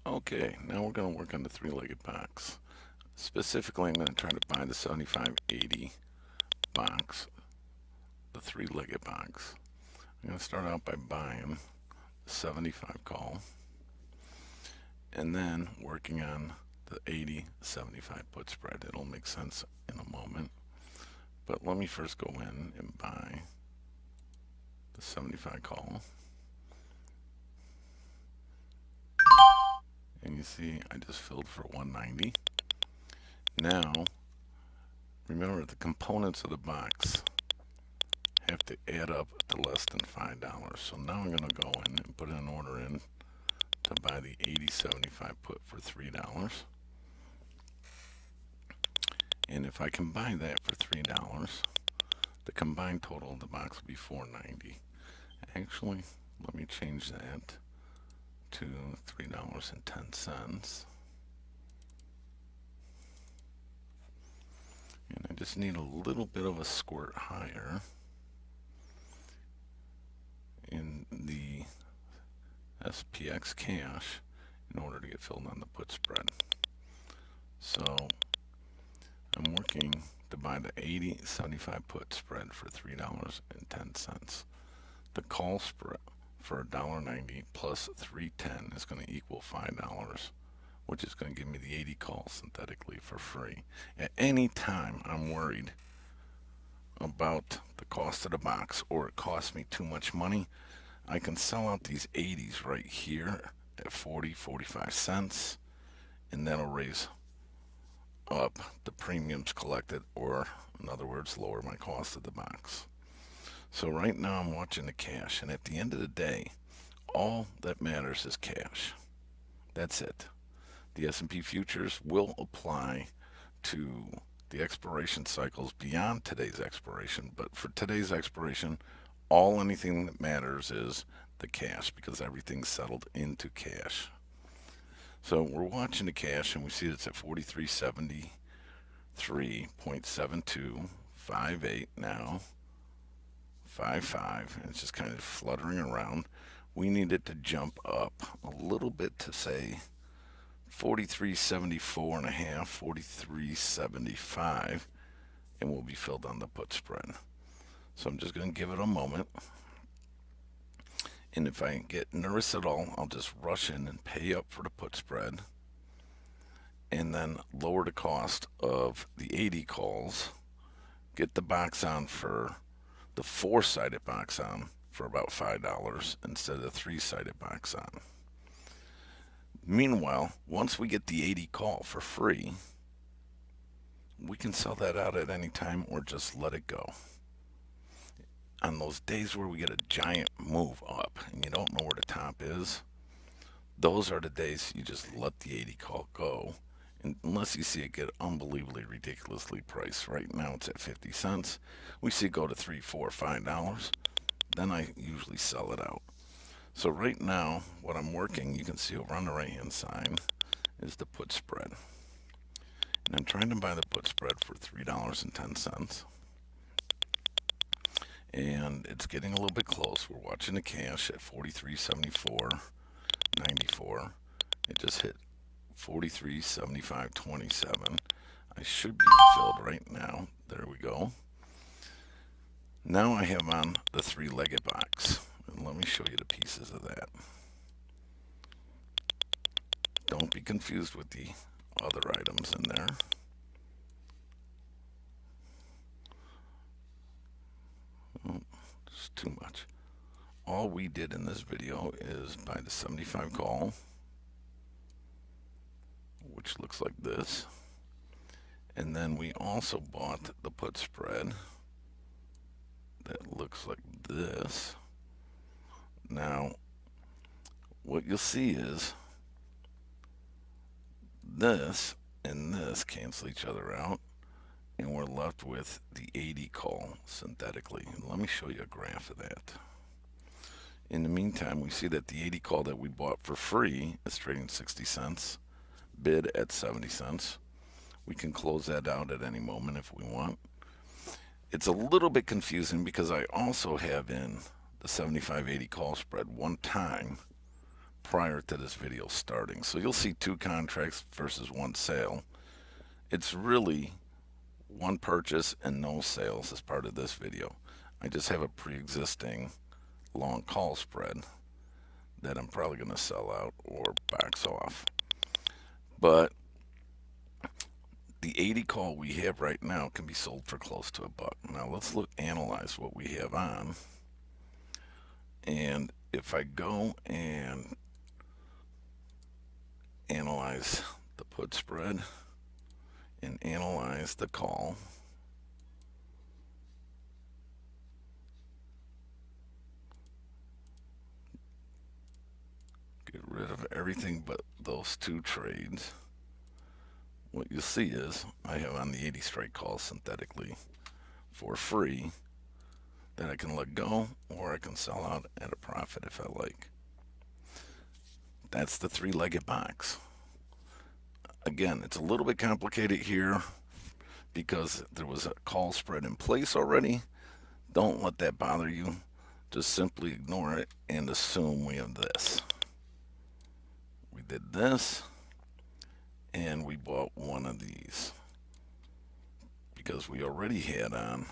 Okay, now we're going to work on the three-legged box. Specifically, I'm going to try to buy the 7580 box, the three-legged box. I'm going to start out by buying the 75 call and then working on the 80-75 put spread. It'll make sense in a moment. But let me first go in and buy the 75 call. And you see I just filled for 190. Now, remember the components of the box have to add up to less than $5. So now I'm going to go in and put an order in to buy the 80-75 put for $3. And if I combine that for $3, the combined total of the box will be $4.90. Actually, let me change that to $3.10. And I just need a little bit of a squirt higher in the SPX cash in order to get filled on the put spread. So I'm working to buy the 80-75 put spread for $3.10. The call spread for $1.90 plus $3.10 is going to equal $5, which is going to give me the 80 calls synthetically for free. At any time I'm worried about the cost of the box or it costs me too much money, I can sell out these 80s right here at 45 cents, and that'll raise up the premiums collected, or in other words, lower my cost of the box. So right now I'm watching the cash, and at the end of the day, all that matters is cash. That's it. The S&P futures will apply to the expiration cycles beyond today's expiration, but for today's expiration, anything that matters is the cash, because everything's settled into cash. So we're watching the cash and we see it's at 4373.7258 now. 55, and it's just kind of fluttering around. We need it to jump up a little bit to say 4374 and a half, 4375, and we'll be filled on the put spread. So I'm just going to give it a moment. And if I get nervous at all, I'll just rush in and pay up for the put spread and then lower the cost of the 80 calls, get the box on for the four-sided box on for about $5 instead of the three-sided box on. Meanwhile, once we get the 80 call for free, we can sell that out at any time or just let it go. On those days where we get a giant move up and you don't know where the top is, those are the days you just let the 80 call go, unless you see it get unbelievably ridiculously priced. Right now it's at 50 cents. We see it go to $3, $4, $5. Then I usually sell it out. So right now, what I'm working, you can see over on the right hand side, is the put spread. And I'm trying to buy the put spread for $3.10. And it's getting a little bit close. We're watching the cash at 43.74.94. It just hit 43.75.27. I should be filled right now. There we go. Now I have on the three-legged box. And let me show you the pieces of that. Don't be confused with the other items in there. It's too much. All we did in this video is buy the 75 call, which looks like this. And then we also bought the put spread that looks like this. Now, what you'll see is this and this cancel each other out, and we're left with the 80 call synthetically. And let me show you a graph of that. In the meantime, we see that the 80 call that we bought for free is trading 60 cents, bid at 70 cents. We can close that out at any moment if we want. It's a little bit confusing because I also have in the 75-80 call spread one time prior to this video starting. So you'll see 2 contracts versus 1 sale. It's really 1 purchase and no sales as part of this video. I just have a pre-existing long call spread that I'm probably going to sell out or box off. But the 80 call we have right now can be sold for close to $1. Now let's analyze what we have on. And if I go and analyze the put spread and analyze the call, get rid of everything but those 2 trades, what you'll see is I have on the 80 strike call synthetically for free that I can let go, or I can sell out at a profit if I like. That's the 3-legged box. Again, it's a little bit complicated here because there was a call spread in place already. Don't let that bother you. Just simply ignore it and assume we have this. We did this, and we bought one of these because we already had on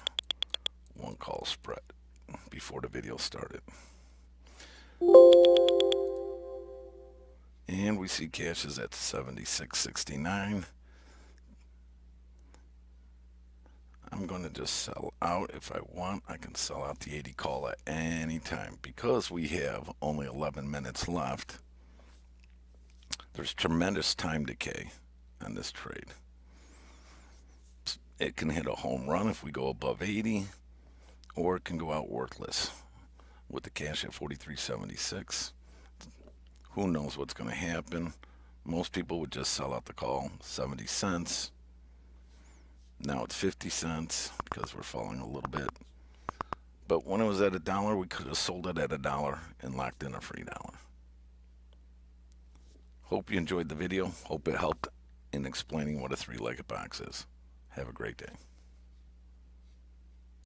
1 call spread before the video started. And we see cash is at 76.69. I'm going to just sell out. If I want, I can sell out the 80 call at any time. Because we have only 11 minutes left, there's tremendous time decay on this trade. It can hit a home run if we go above 80, or it can go out worthless with the cash at 43.76. Who knows what's going to happen? Most people would just sell out the call 70 cents. Now it's 50 cents because we're falling a little bit. But when it was at $1, we could have sold it at $1 and locked in a free $1. Hope you enjoyed the video. Hope it helped in explaining what a 3-legged box is. Have a great day.